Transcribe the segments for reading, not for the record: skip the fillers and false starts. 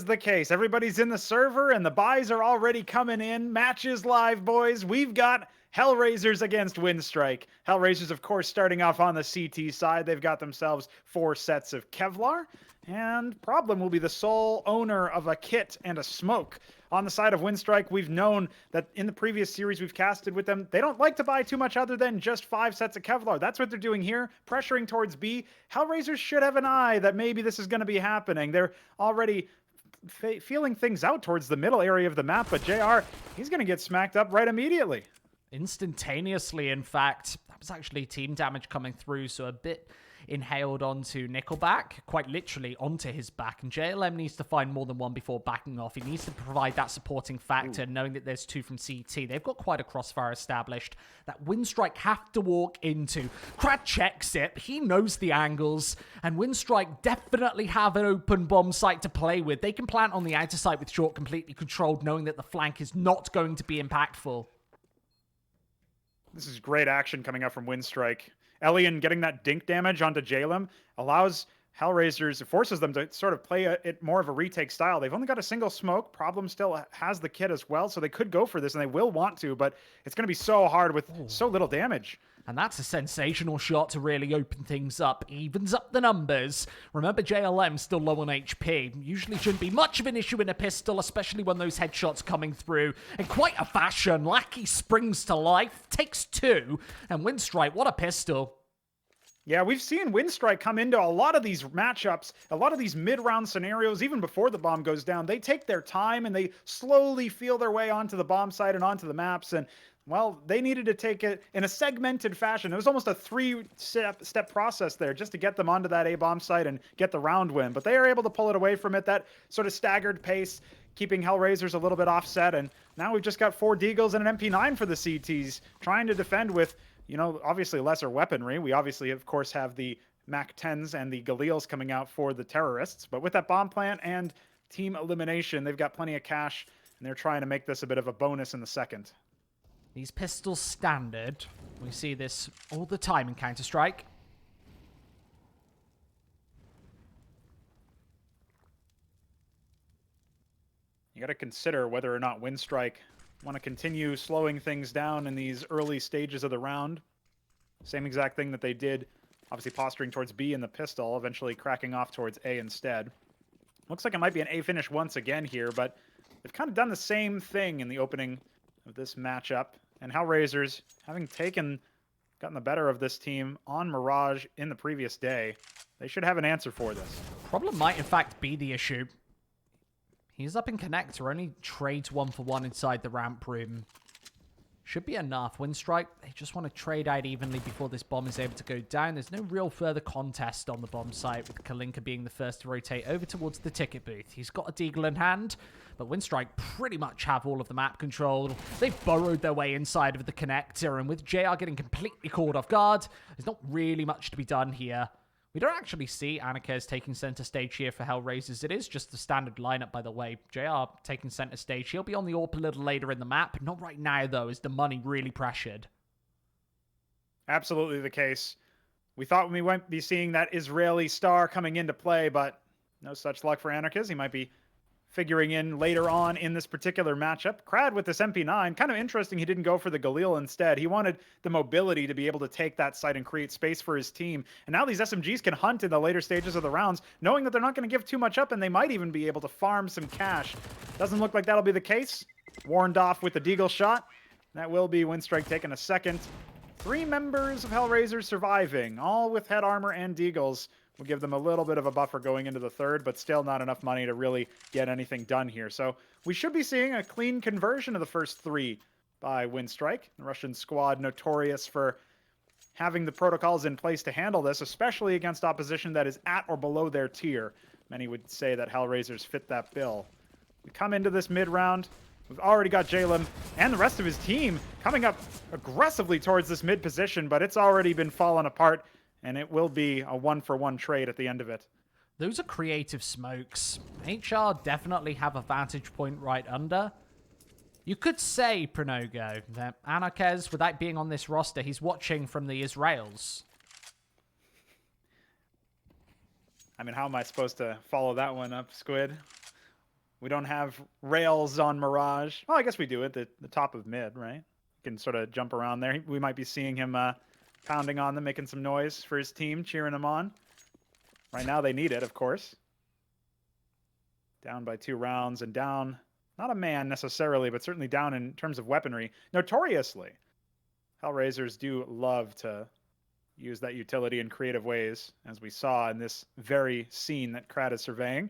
The case. Everybody's in the server and the buys are already coming in. Matches live, boys. We've got Hellraisers against Winstrike. Hellraisers, of course, starting off on the CT side. They've got themselves 4 sets of Kevlar. And Problem will be the sole owner of a kit and a smoke. On the side of Winstrike, we've known that in the previous series we've casted with them, they don't like to buy too much other than just 5 sets of Kevlar. That's what they're doing here, pressuring towards B. Hellraisers should have an eye that maybe this is going to be happening. They're already feeling things out towards the middle area of the map, but JR, he's going to get smacked up right immediately. Instantaneously, in fact. That was actually team damage coming through, so a bit inhaled onto Nickelback, quite literally onto his back, and JLM needs to find more than one before backing off. He needs to provide that supporting factor, knowing that there's 2 from CT. They've got quite a crossfire established that Winstrike have to walk into. Crad checks it, he knows the angles, and Winstrike definitely have an open bomb site to play with. They can plant on the outer site with short completely controlled, knowing that the flank is not going to be impactful. This is great action coming up from Winstrike. Elian getting that dink damage onto Jalem allows Hellraisers, it forces them to sort of play it more of a retake style. They've only got a single smoke. Problem still has the kit as well, so they could go for this, and they will want to, but it's going to be so hard with so little damage. And that's a sensational shot to really open things up. Evens up the numbers. Remember, JLM still low on HP. Usually shouldn't be much of an issue in a pistol, especially when those headshots coming through. In quite a fashion, Lackey springs to life, takes 2, and Winstrike, what a pistol. Yeah, we've seen Winstrike come into a lot of these matchups, a lot of these mid-round scenarios, even before the bomb goes down. They take their time and they slowly feel their way onto the bomb site and onto the maps, and well, they needed to take it in a segmented fashion. It was almost a 3-step process there just to get them onto that A-bomb site and get the round win. But they are able to pull it away from it, that sort of staggered pace, keeping Hellraisers a little bit offset. And now we've just got 4 Deagles and an MP9 for the CTs, trying to defend with, you know, obviously lesser weaponry. We obviously, of course, have the MAC-10s and the Galils coming out for the terrorists. But with that bomb plant and team elimination, they've got plenty of cash, and they're trying to make this a bit of a bonus in the second. These pistols standard. We see this all the time in Counter-Strike. You got to consider whether or not Winstrike want to continue slowing things down in these early stages of the round. Same exact thing that they did, obviously posturing towards B in the pistol, eventually cracking off towards A instead. Looks like it might be an A finish once again here, but they've kind of done the same thing in the opening of this matchup. And Hellraisers, having gotten the better of this team on Mirage in the previous day, they should have an answer for this. Problem might, in fact, be the issue. He's up in connector, only trades 1-for-1 inside the ramp room. Should be enough. Winstrike, they just want to trade out evenly before this bomb is able to go down. There's no real further contest on the bomb site, with Kalinka being the first to rotate over towards the ticket booth. He's got a Deagle in hand, but Winstrike pretty much have all of the map control. They've burrowed their way inside of the connector, and with JR getting completely caught off guard, there's not really much to be done here. We don't actually see Anarchez taking center stage here for Hellraisers. It is just the standard lineup, by the way. JR taking center stage. He'll be on the AWP a little later in the map. Not right now, though, is the money really pressured. Absolutely the case. We thought we might be seeing that Israeli star coming into play, but no such luck for Anarchez. He might be figuring in later on in this particular matchup. Crad with this MP9, kind of interesting he didn't go for the Galil instead. He wanted the mobility to be able to take that site and create space for his team. And now these SMGs can hunt in the later stages of the rounds, knowing that they're not going to give too much up, and they might even be able to farm some cash. Doesn't look like that'll be the case. Warned off with the Deagle shot. That will be Winstrike taking a second. 3 members of Hellraisers surviving, all with head armor and Deagles. Will give them a little bit of a buffer going into the third, but still not enough money to really get anything done here. So we should be seeing a clean conversion of the first 3 by Winstrike. The Russian squad notorious for having the protocols in place to handle this, especially against opposition that is at or below their tier. Many would say that Hellraisers fit that bill. We come into this mid-round. We've already got Jalem and the rest of his team coming up aggressively towards this mid position, but it's already been falling apart. And it will be a 1-for-1 trade at the end of it. Those are creative smokes. HR definitely have a vantage point right under. You could say, Pronogo, that Anarchez, without being on this roster, he's watching from the Israels. I mean, how am I supposed to follow that one up, Squid? We don't have rails on Mirage. Well, I guess we do at the top of mid, right? Can sort of jump around there. We might be seeing him pounding on them, making some noise for his team, cheering them on. Right now they need it, of course. Down by 2 rounds and down, not a man necessarily, but certainly down in terms of weaponry. Notoriously, Hellraisers do love to use that utility in creative ways, as we saw in this very scene that Crad is surveying.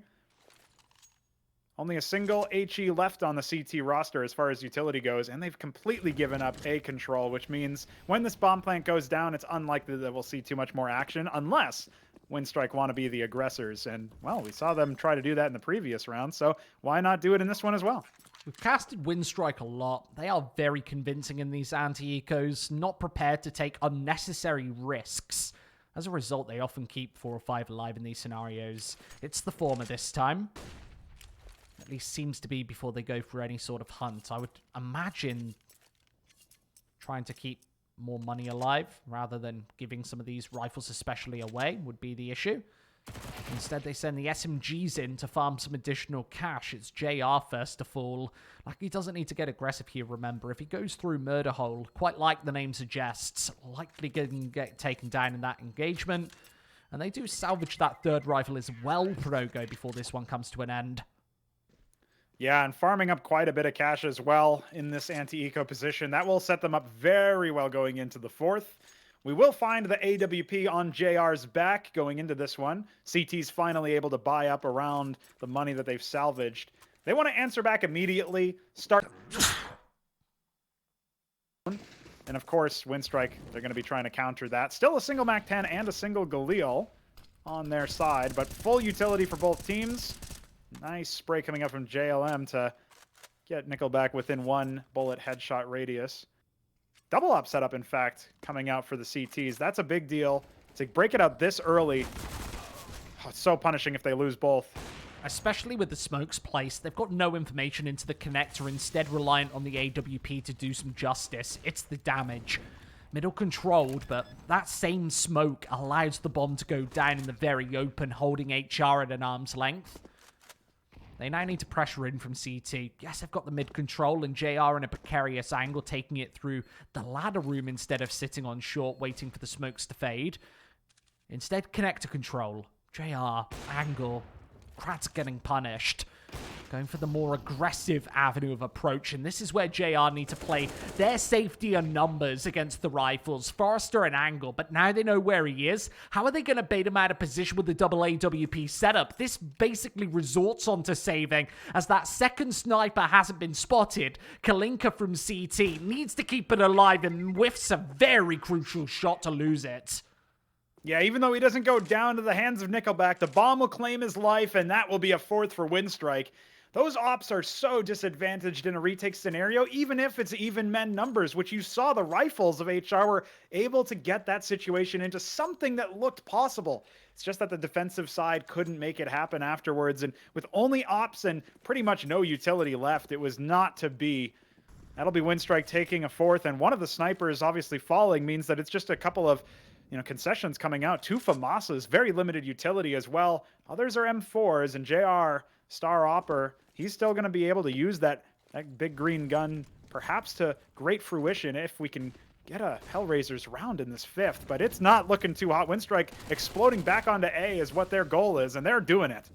Only a single HE left on the CT roster as far as utility goes, and they've completely given up A control, which means when this bomb plant goes down, it's unlikely that we'll see too much more action, unless Winstrike want to be the aggressors. And, well, we saw them try to do that in the previous round, so why not do it in this one as well? We've casted Winstrike a lot. They are very convincing in these anti-ecos, not prepared to take unnecessary risks. As a result, they often keep 4 or 5 alive in these scenarios. It's the former this time. At least seems to be before they go for any sort of hunt. I would imagine trying to keep more money alive rather than giving some of these rifles especially away would be the issue. Instead, they send the SMGs in to farm some additional cash. It's JR first to fall. Like, he doesn't need to get aggressive here, remember. If he goes through Murder Hole, quite like the name suggests, likely going to get taken down in that engagement. And they do salvage that 3rd rifle as well, Progo, before this one comes to an end. Yeah, and farming up quite a bit of cash as well in this anti-eco position. That will set them up very well going into the 4th. We will find the AWP on JR's back going into this one. CT's finally able to buy up around the money that they've salvaged. They want to answer back immediately, start... And of course, Winstrike, they're going to be trying to counter that. Still a single MAC-10 and a single Galil on their side, but full utility for both teams. Nice spray coming up from JLM to get Nickelback within 1 bullet headshot radius. Double op setup, in fact, coming out for the CTs. That's a big deal. To break it out this early, it's so punishing if they lose both. Especially with the smokes placed, they've got no information into the connector, instead reliant on the AWP to do some justice. It's the damage. Middle controlled, but that same smoke allows the bomb to go down in the very open, holding HR at an arm's length. They now need to pressure in from CT. Yes, they've got the mid control and JR in a precarious angle, taking it through the ladder room instead of sitting on short, waiting for the smokes to fade. Instead, connector control. JR, angle. Kratz getting punished. Going for the more aggressive avenue of approach, and this is where JR need to play their safety and numbers against the rifles. Forrester and Angle, but now they know where he is. How are they going to bait him out of position with the double AWP setup? This basically resorts onto saving, as that second sniper hasn't been spotted. Kalinka from CT needs to keep it alive and whiffs a very crucial shot to lose it. Yeah, even though he doesn't go down to the hands of Nickelback, the bomb will claim his life, and that will be a 4th for Winstrike. Those ops are so disadvantaged in a retake scenario, even if it's even men numbers, which you saw the rifles of HR were able to get that situation into something that looked possible. It's just that the defensive side couldn't make it happen afterwards, and with only ops and pretty much no utility left, it was not to be. That'll be Winstrike taking a 4th, and one of the snipers obviously falling means that it's just a couple of concessions coming out. 2 FAMASas, very limited utility as well. Others are M4s, and JR, Star Opper, he's still going to be able to use that big green gun, perhaps to great fruition if we can get a Hellraisers round in this 5th. But it's not looking too hot. Winstrike exploding back onto A is what their goal is, and they're doing it.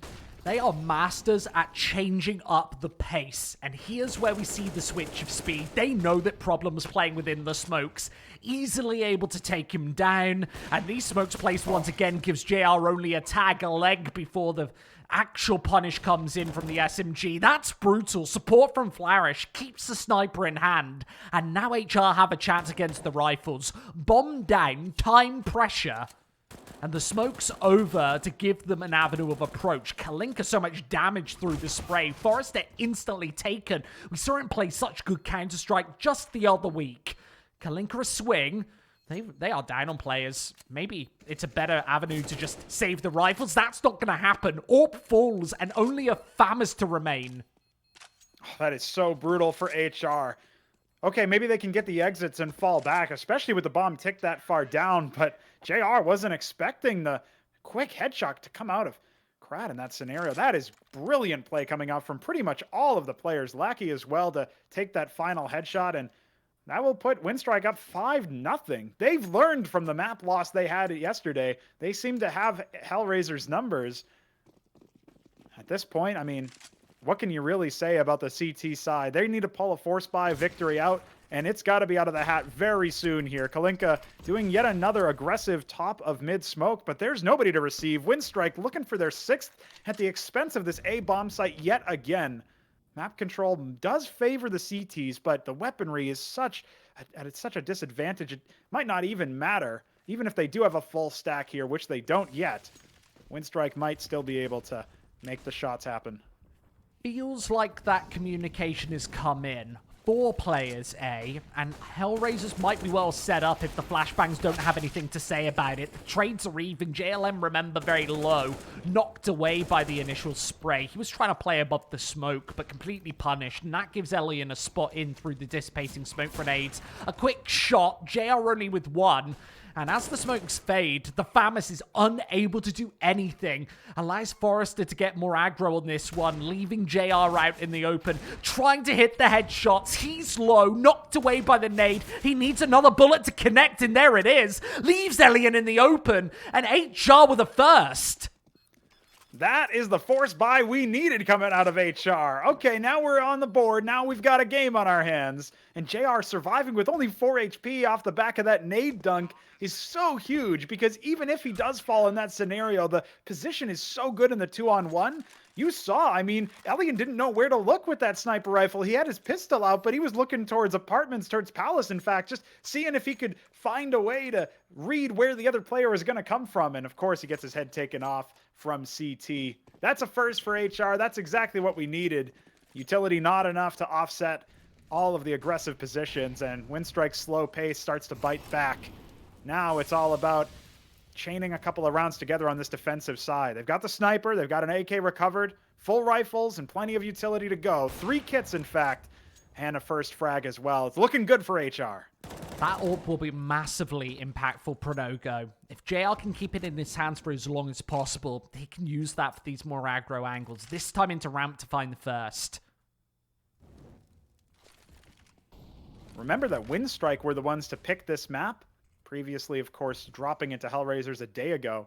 They are masters at changing up the pace, and here's where we see the switch of speed. They know that Problem's playing within the smokes, easily able to take him down, and these smokes placed once again gives JR only a tag a leg before the actual punish comes in from the SMG. That's brutal. Support from Flourish keeps the sniper in hand, and now HR have a chance against the rifles. Bomb down, time pressure. And the smoke's over to give them an avenue of approach. Kalinka so much damage through the spray. Forrester instantly taken. We saw him play such good Counter-Strike just the other week. Kalinka a swing. They are down on players. Maybe it's a better avenue to just save the rifles. That's not going to happen. AWP falls and only a FAMAS to remain. Oh, that is so brutal for HR. Okay, maybe they can get the exits and fall back, especially with the bomb ticked that far down, but JR wasn't expecting the quick headshot to come out of Crad in that scenario. That is brilliant play coming out from pretty much all of the players. Lackey as well to take that final headshot, and that will put Winstrike up 5-0. They've learned from the map loss they had yesterday. They seem to have Hellraisers' numbers. At this point, I mean, what can you really say about the CT side? They need to pull a force buy victory out, and it's got to be out of the hat very soon here. Kalinka doing yet another aggressive top of mid smoke, but there's nobody to receive. Winstrike looking for their 6th at the expense of this A bomb site yet again. Map control does favor the CTs, but the weaponry is at such a disadvantage, it might not even matter. Even if they do have a full stack here, which they don't yet, Winstrike might still be able to make the shots happen. Feels like that communication has come in. 4 players, and Hellraisers might be well set up if the flashbangs don't have anything to say about it. The trades are even. JLM, remember, very low, knocked away by the initial spray. He was trying to play above the smoke, but completely punished, and that gives Elian a spot in through the dissipating smoke grenades. A quick shot, JR only with 1. And as the smokes fade, the FAMAS is unable to do anything. Allows Forrester to get more aggro on this one, leaving JR out in the open, trying to hit the headshots. He's low, knocked away by the nade. He needs another bullet to connect, and there it is. Leaves Elian in the open, and HR with a first. That is the force buy we needed coming out of HR. Okay, now we're on the board. Now we've got a game on our hands. And JR surviving with only 4 HP off the back of that nade dunk is so huge, because even if he does fall in that scenario, the position is so good in the 2-on-1. You saw, I mean, Elian didn't know where to look with that sniper rifle. He had his pistol out, but he was looking towards apartments, towards Palace, in fact, just seeing if he could find a way to read where the other player was going to come from. And of course, he gets his head taken off from CT. That's a first for HR. That's exactly what we needed. Utility not enough to offset all of the aggressive positions, and Winstrike's slow pace starts to bite back. Now it's all about chaining a couple of rounds together on this defensive side. They've got the sniper, they've got an AK recovered, full rifles, and plenty of utility to go. 3 kits, in fact, and a first frag as well. It's looking good for HR. That AWP will be massively impactful, Pronogo. If JR can keep it in his hands for as long as possible, he can use that for these more aggro angles. This time into ramp to find the first. Remember that Winstrike were the ones to pick this map. Previously, of course, dropping into Hellraisers a day ago.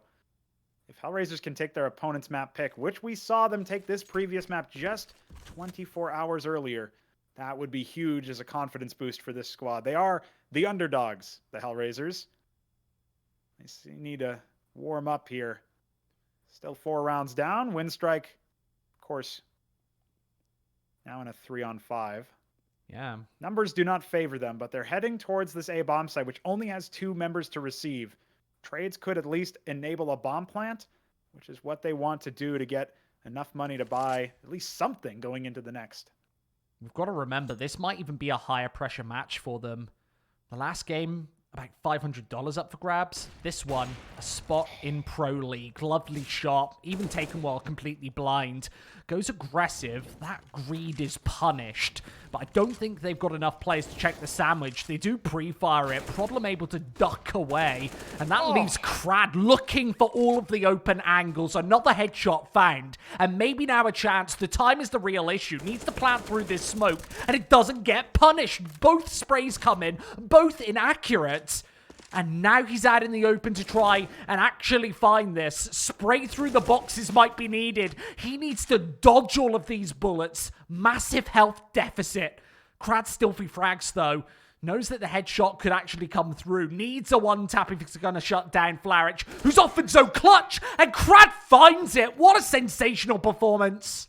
If Hellraisers can take their opponent's map pick, which we saw them take this previous map just 24 hours earlier, that would be huge as a confidence boost for this squad. They are the underdogs, the Hellraisers. They need to warm up here. Still 4 rounds down. Winstrike, of course, now in a 3-on-5. Yeah. Numbers do not favor them, but they're heading towards this A bomb site, which only has 2 members to receive. Trades could at least enable a bomb plant, which is what they want to do to get enough money to buy at least something going into the next. We've got to remember, this might even be a higher pressure match for them. The last game, about $500 up for grabs. This one, a spot in Pro League. Lovely shot, even taken while completely blind. Goes aggressive. That greed is punished. But I don't think they've got enough players to check the sandwich. They do pre-fire it. Problem able to duck away. And that leaves Crad looking for all of the open angles. Another headshot found. And maybe now a chance. The time is the real issue. Needs to plant through this smoke. And it doesn't get punished. Both sprays come in. Both inaccurate. And now he's out in the open to try and actually find this. Spray through the boxes might be needed. He needs to dodge all of these bullets. Massive health deficit. Crad still free frags though. Knows that the headshot could actually come through. Needs a one-tap if he's going to shut down Flarich, who's often so clutch. And Crad finds it. What a sensational performance.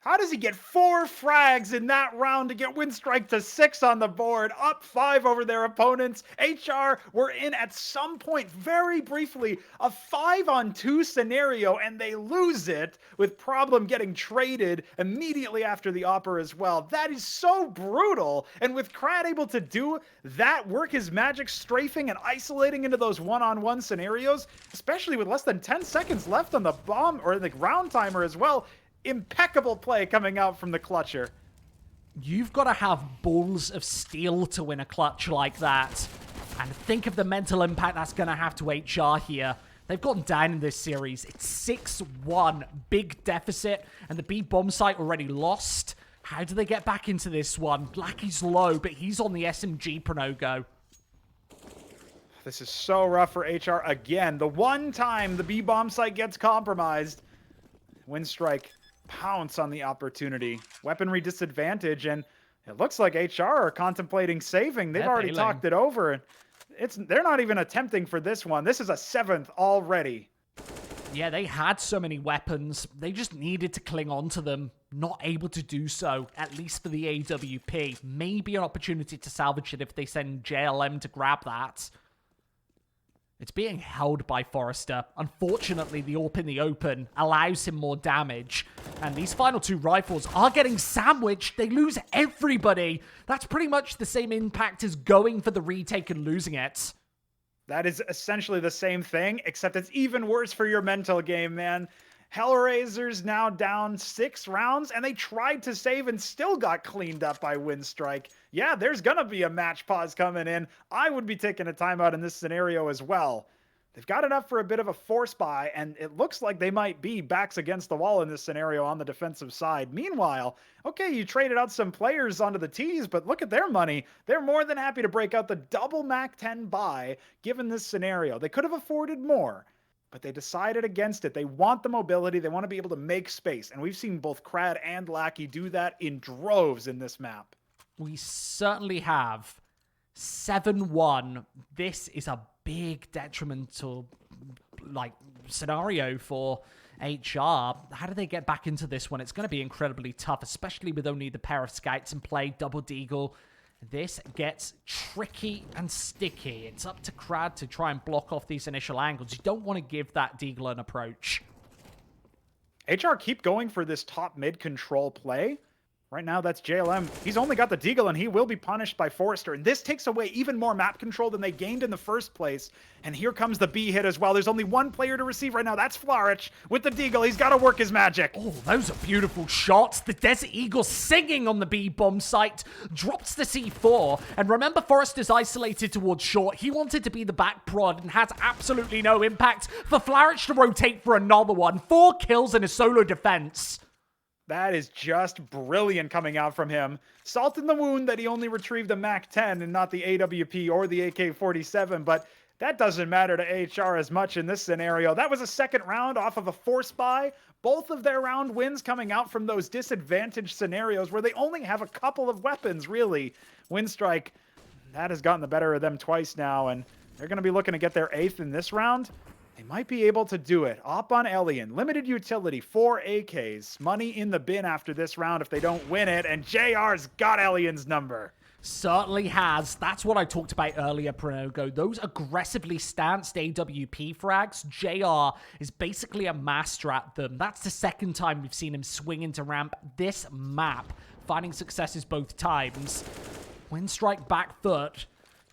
How does he get 4 frags in that round to get Winstrike to 6 on the board, up 5 over their opponents? HR were in at some point, very briefly, a 5-on-2 scenario, and they lose it with Problem getting traded immediately after the Opera as well. That is so brutal, and with Crad able to do that, work his magic, strafing and isolating into those 1-on-1 scenarios, especially with less than 10 seconds left on the bomb, or the round timer as well. Impeccable play coming out from the clutcher. You've got to have balls of steel to win a clutch like that. And think of the mental impact that's going to have to HR here. They've gone down in this series. It's 6-1, big deficit, and the B bomb site already lost. How do they get back into this one? Lackey's low, but he's on the SMG Pronogo. This is so rough for HR again. The one time the B bomb site gets compromised, Winstrike pounce on the opportunity. Weaponry disadvantage, and it looks like HR are contemplating saving. They've already talked it over. They're not even attempting for this one. This is a 7th already. Yeah, they had so many weapons. They just needed to cling on to them. Not able to do so, at least for the AWP. Maybe an opportunity to salvage it if they send JLM to grab that. It's being held by Forrester. Unfortunately, the AWP in the open allows him more damage. And these final 2 rifles are getting sandwiched. They lose everybody. That's pretty much the same impact as going for the retake and losing it. That is essentially the same thing, except it's even worse for your mental game, man. Hellraisers now down 6 rounds, and they tried to save and still got cleaned up by Winstrike. Yeah, there's gonna be a match pause coming in. I would be taking a timeout in this scenario as well. They've got enough for a bit of a force buy, and it looks like they might be backs against the wall in this scenario on the defensive side. Meanwhile, okay, you traded out some players onto the T's, but look at their money. They're more than happy to break out the double Mac 10 buy, given this scenario. They could have afforded more, but they decided against it. They want the mobility. They want to be able to make space, and we've seen both Crad and Lackey do that in droves in this map. We certainly have. 7-1. This is a big detrimental scenario for HR. How do they get back into this one? It's going to be incredibly tough, especially with only the pair of scouts in play, double deagle. This gets tricky and sticky. It's up to Crad to try and block off these initial angles. You don't want to give that deagle an approach. HR keep going for this top mid control play. Right now, that's JLM. He's only got the deagle, and he will be punished by Forrester. And this takes away even more map control than they gained in the first place. And here comes the B hit as well. There's only one player to receive right now. That's Flaric with the deagle. He's got to work his magic. Oh, those are beautiful shots. The Desert Eagle singing on the B bomb site. Drops the C4. And remember, Forrester's isolated towards short. He wanted to be the back prod and has absolutely no impact for Flaric to rotate for another one. 4 kills in a solo defense. That is just brilliant coming out from him. Salt in the wound that he only retrieved a Mac 10 and not the AWP or the AK-47, but that doesn't matter to HR as much in this scenario. That was a 2nd round off of a force buy. Both of their round wins coming out from those disadvantaged scenarios where they only have a couple of weapons, really. Winstrike, that has gotten the better of them twice now, and they're going to be looking to get their 8th in this round. They might be able to do it. Op on Elian. Limited utility. 4 AKs. Money in the bin after this round if they don't win it. And JR's got Elian's number. Certainly has. That's what I talked about earlier, Pronogo. Those aggressively stanced AWP frags, JR is basically a master at them. That's the 2nd time we've seen him swing into ramp this map, finding successes both times. Winstrike back foot.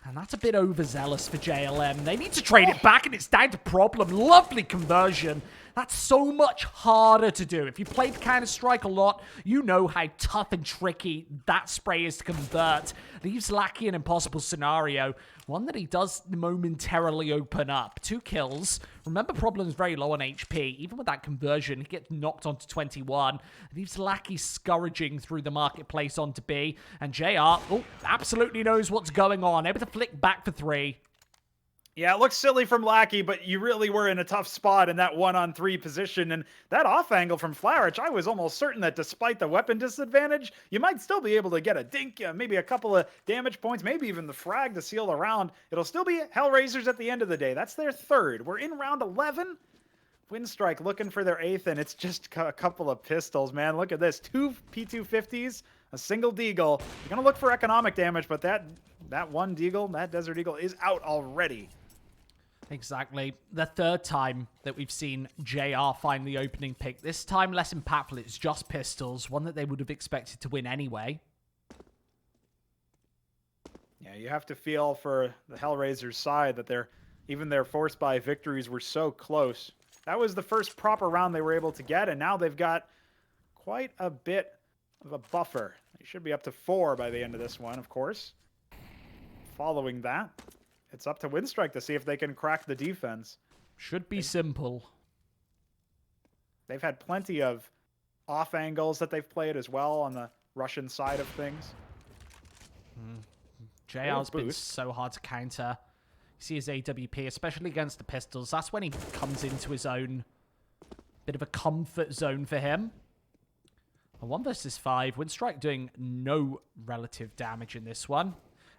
And that's a bit overzealous for JLM. They need to trade it back, and it's down to problem. Lovely conversion. That's so much harder to do. If you played Counter-Strike a lot, you know how tough and tricky that spray is to convert. Leaves Lackey an impossible scenario. One that he does momentarily open up. 2 kills. Remember, Problem's very low on HP. Even with that conversion, he gets knocked onto 21. Leaves Lackey scourging through the marketplace onto B. And JR, absolutely knows what's going on. Able to flick back for 3. Yeah, it looks silly from Lackey, but you really were in a tough spot in that 1-on-3 position. And that off angle from Flaric, I was almost certain that despite the weapon disadvantage, you might still be able to get a dink, maybe a couple of damage points, maybe even the frag to seal the round. It'll still be Hellraisers at the end of the day. That's their 3rd. We're in round 11. Winstrike looking for their 8th, and it's just a couple of pistols, man. Look at this. 2 P250s, a single deagle. You're going to look for economic damage, but that one deagle, that Desert Eagle, is out already. Exactly. The 3rd time that we've seen JR find the opening pick. This time less impactful. It's just pistols. One that they would have expected to win anyway. Yeah, you have to feel for the Hellraisers side that even their force buy victories were so close. That was the first proper round they were able to get, and now they've got quite a bit of a buffer. They should be up to 4 by the end of this one, of course. Following that, it's up to Winstrike to see if they can crack the defense. Should be simple. They've had plenty of off angles that they've played as well on the Russian side of things. JR's been so hard to counter. You see his AWP, especially against the pistols. That's when he comes into his own bit of a comfort zone for him. A 1 versus 5. Winstrike doing no relative damage in this one.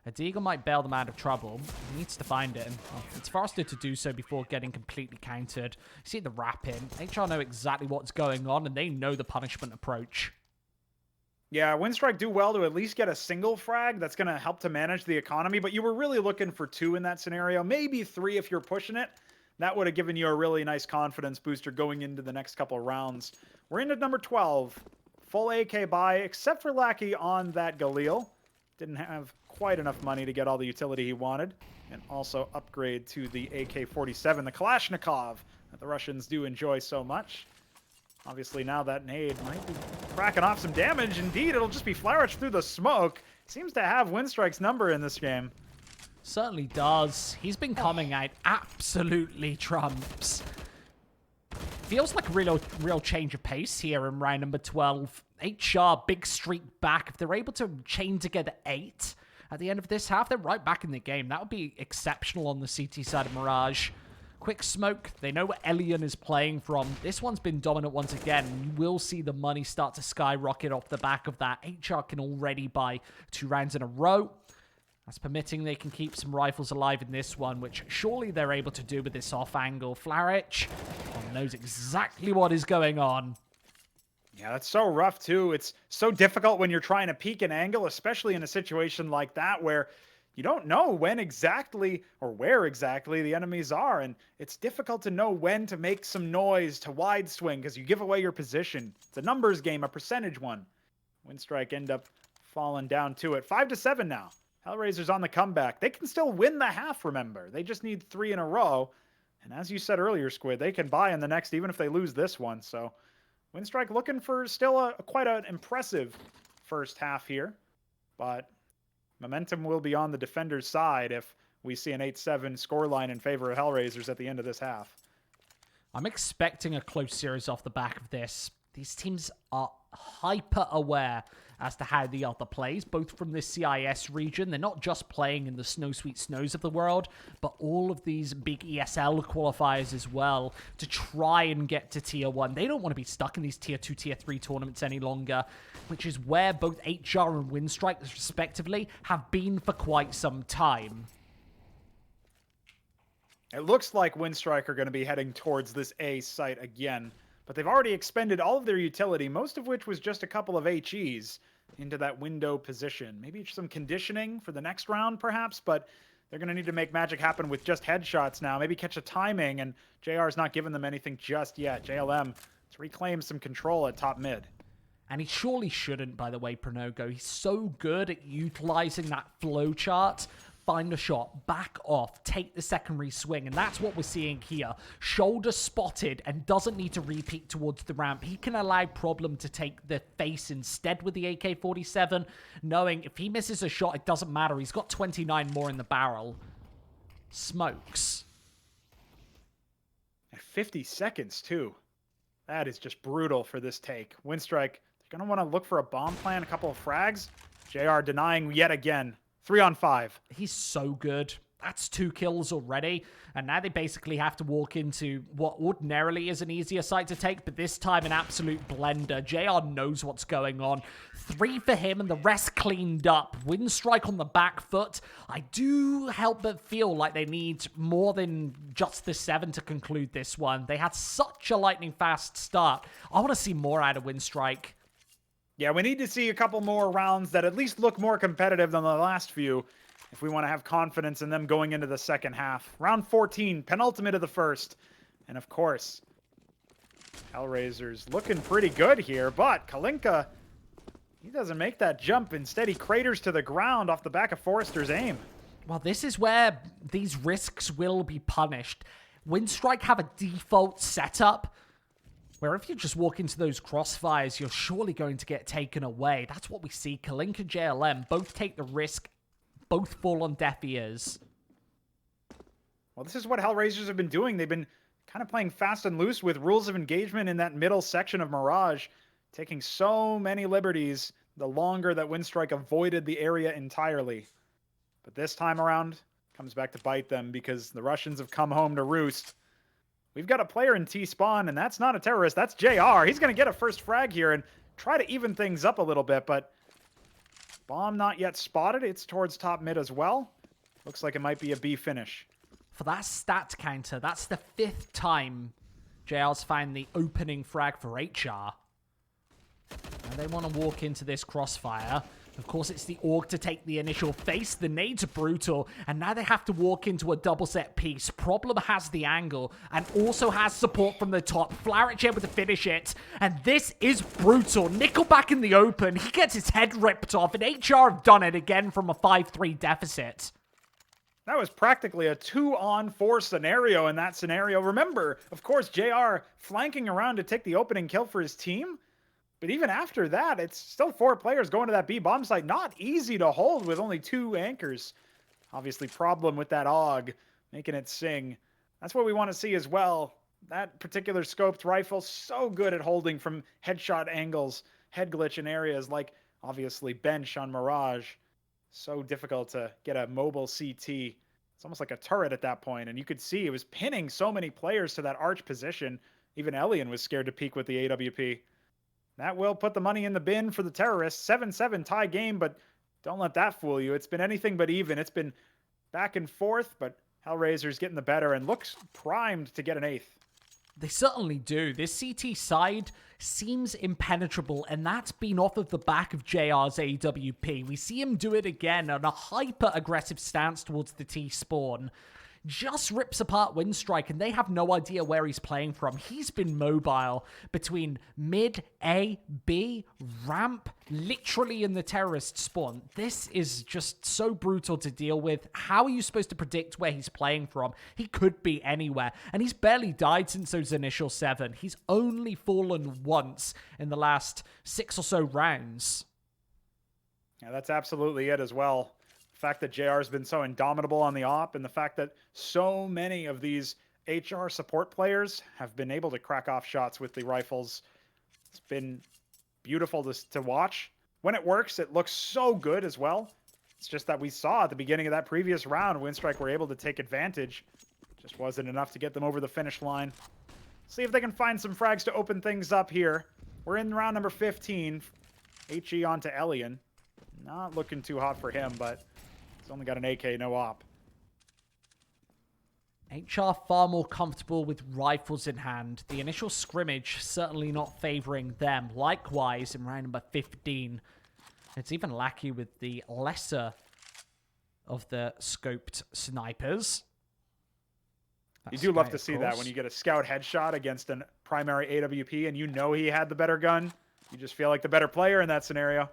A Deagle might bail them out of trouble. He needs to find it. It's faster to do so before getting completely countered. You see the wrap in. HR know exactly what's going on, and they know the punishment approach. Yeah, Winstrike do well to at least get a single frag. That's going to help to manage the economy, but you were really looking for 2 in that scenario. Maybe 3 if you're pushing it. That would have given you a really nice confidence booster going into the next couple of rounds. We're into number 12. Full AK buy, except for Lackey on that Galil. Didn't have quite enough money to get all the utility he wanted. And also upgrade to the AK-47, the Kalashnikov, that the Russians do enjoy so much. Obviously, now that nade might be cracking off some damage. Indeed, it'll just be Flourish through the smoke. Seems to have Winstrike's number in this game. Certainly does. He's been coming out absolutely trumps. Feels like a real change of pace here in round number 12. HR, big streak back. If they're able to chain together 8 at the end of this half, they're right back in the game. That would be exceptional on the CT side of Mirage. Quick smoke. They know what Elian is playing from. This one's been dominant once again. You will see the money start to skyrocket off the back of that. HR can already buy 2 rounds in a row. That's permitting they can keep some rifles alive in this one, which surely they're able to do with this off-angle. Flaric knows exactly what is going on. Yeah, that's so rough, too. It's so difficult when you're trying to peek an angle, especially in a situation like that where you don't know when exactly or where exactly the enemies are. And it's difficult to know when to make some noise to wide swing because you give away your position. It's a numbers game, a percentage one. Winstrike end up falling down to it. 5-7 now. Hellraisers on the comeback. They can still win the half, remember. They just need 3 in a row. And as you said earlier, Squid, they can buy in the next even if they lose this one. So Winstrike looking for still quite an impressive first half here. But momentum will be on the defender's side if we see an 8-7 scoreline in favor of Hellraisers at the end of this half. I'm expecting a close series off the back of this. These teams are hyper aware as to how the other plays, both from the CIS region. They're not just playing in the snow sweet snows of the world, but all of these big ESL qualifiers as well to try and get to tier 1. They don't want to be stuck in these tier 2, tier 3 tournaments any longer, which is where both HR and Winstrike, respectively, have been for quite some time. It looks like Winstrike are going to be heading towards this A site again, but they've already expended all of their utility, most of which was just a couple of HEs into that window position. Maybe some conditioning for the next round, perhaps, but they're going to need to make magic happen with just headshots now. Maybe catch a timing, and JR's not giving them anything just yet. JLM to reclaim some control at top mid. And he surely shouldn't, by the way, Pronogo. He's so good at utilizing that flow chart. Find a shot, back off, take the secondary swing, and that's what we're seeing here. Shoulder spotted and doesn't need to repeat towards the ramp. He can allow Problem to take the face instead with the AK-47, knowing if he misses a shot, it doesn't matter. He's got 29 more in the barrel. Smokes. 50 seconds, too. That is just brutal for this take. Winstrike, they're going to want to look for a bomb plan, a couple of frags. JR denying yet again. 3 on 5. He's so good. That's 2 kills already. And now they basically have to walk into what ordinarily is an easier site to take, but this time an absolute blender. JR knows what's going on. 3 for him and the rest cleaned up. Winstrike on the back foot. I do help but feel like they need more than just the 7 to conclude this one. They had such a lightning fast start. I want to see more out of Winstrike. Yeah, we need to see a couple more rounds that at least look more competitive than the last few if we want to have confidence in them going into the second half. Round 14, penultimate of the first. And of course, Hellraisers looking pretty good here, but Kalinka, he doesn't make that jump. Instead, he craters to the ground off the back of Forrester's aim. Well, this is where these risks will be punished. Winstrike have a default setup where if you just walk into those crossfires, you're surely going to get taken away. That's what we see. Kalinka, JLM, both take the risk, both fall on deaf ears. Well, this is what Hellraisers have been doing. They've been kind of playing fast and loose with rules of engagement in that middle section of Mirage, taking so many liberties the longer that Winstrike avoided the area entirely. But this time around, comes back to bite them because the Russians have come home to roost. We've got a player in T-spawn, and that's not a terrorist. That's JR. He's going to get a first frag here and try to even things up a little bit, but bomb not yet spotted. It's towards top mid as well. Looks like it might be a B finish. For that stat counter, that's the 5th time JR's found the opening frag for HR. And they want to walk into this crossfire. Of course, it's the Org to take the initial face. The nades are brutal. And now they have to walk into a double set piece. Problem has the angle and also has support from the top. Flaric able to finish it. And this is brutal. Nickelback in the open. He gets his head ripped off. And HR have done it again from a 5-3 deficit. That was practically a 2-on-4 scenario in that scenario. Remember, of course, JR flanking around to take the opening kill for his team. But even after that, it's still 4 players going to that B bomb site. Not easy to hold with only 2 anchors. Obviously, problem with that AUG, making it sing. That's what we want to see as well. That particular scoped rifle, so good at holding from headshot angles, head glitch in areas like, obviously, bench on Mirage. So difficult to get a mobile CT. It's almost like a turret at that point. And you could see it was pinning so many players to that arch position. Even Elian was scared to peek with the AWP. That will put the money in the bin for the terrorists. 7-7 tie game, but don't let that fool you. It's been anything but even. It's been back and forth, but Hellraisers getting the better and looks primed to get an 8th. They certainly do. This CT side seems impenetrable, and that's been off of the back of JR's AWP. We see him do it again on a hyper-aggressive stance towards the T-spawn. Just rips apart Winstrike, and they have no idea where he's playing from. He's been mobile between mid, A, B, ramp, literally in the terrorist spawn. This is just so brutal to deal with. How are you supposed to predict where he's playing from? He could be anywhere, and he's barely died since those initial 7. He's only fallen once in the last 6 or so rounds. Yeah, that's absolutely it as well. The fact that JR has been so indomitable on the op, and the fact that so many of these HR support players have been able to crack off shots with the rifles. It's been beautiful to watch. When it works, it looks so good as well. It's just that we saw at the beginning of that previous round, Winstrike were able to take advantage. Just wasn't enough to get them over the finish line. See if they can find some frags to open things up here. We're in round number 15. HE onto Elian. Not looking too hot for him, but he's only got an AK, no op. HR far more comfortable with rifles in hand. The initial scrimmage certainly not favoring them. Likewise, in round number 15, it's even lackey with the lesser of the scoped snipers. You do love to see that when you get a scout headshot against a primary AWP and you know he had the better gun. You just feel like the better player in that scenario.